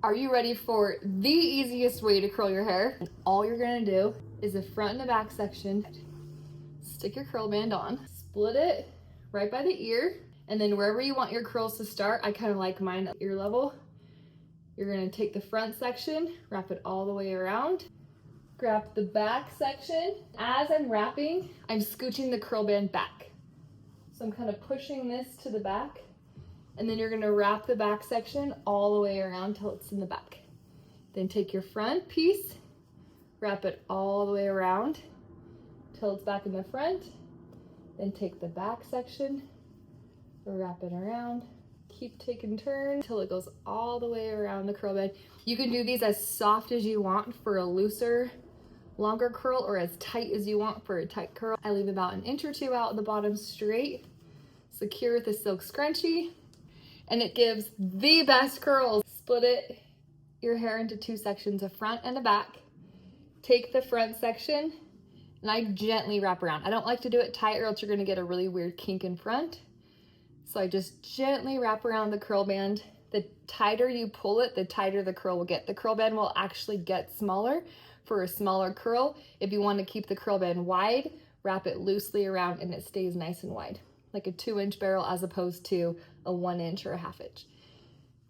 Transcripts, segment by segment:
Are you ready for the easiest way to curl your hair? All you're gonna do is the front and the back section. Stick your curl band on, split it right by the ear, and then wherever you want your curls to start, I kind of like mine at ear level. You're gonna take the front section, wrap it all the way around, grab the back section. As I'm wrapping, I'm scooching the curl band back. So I'm kind of pushing this to the back, and then you're gonna wrap the back section all the way around till it's in the back. Then take your front piece, wrap it all the way around till it's back in the front. Then take the back section, wrap it around, keep taking turns till it goes all the way around the curl band. You can do these as soft as you want for a looser, longer curl, or as tight as you want for a tight curl. I leave about an inch or two out at the bottom straight, secure with a silk scrunchie, and it gives the best curls. Split your hair into two sections, a front and a back. Take the front section, and I gently wrap around. I don't like to do it tight or else you're gonna get a really weird kink in front. So I just gently wrap around the curl band. The tighter you pull it, the tighter the curl will get. The curl band will actually get smaller for a smaller curl. If you want to keep the curl band wide, wrap it loosely around and it stays nice and wide, like a 2-inch barrel as opposed to a 1-inch or a 1/2 inch.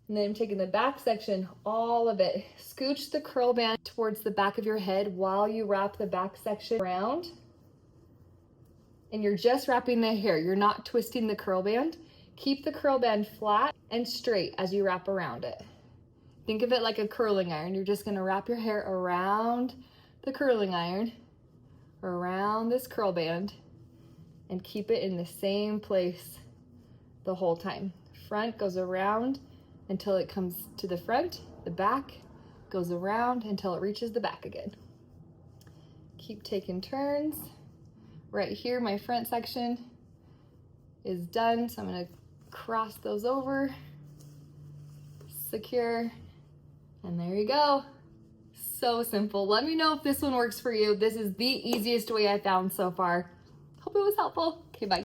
And then I'm taking the back section, all of it. Scooch the curl band towards the back of your head while you wrap the back section around. And you're just wrapping the hair. You're not twisting the curl band. Keep the curl band flat and straight as you wrap around it. Think of it like a curling iron. You're just gonna wrap your hair around the curling iron, around this curl band, and keep it in the same place the whole time. Front goes around until it comes to the front. The back goes around until it reaches the back again. Keep taking turns. Right here, my front section is done, so I'm gonna cross those over, secure, and there you go. So simple. Let me know if this one works for you. This is the easiest way I found so far. Hope it was helpful. Okay, bye.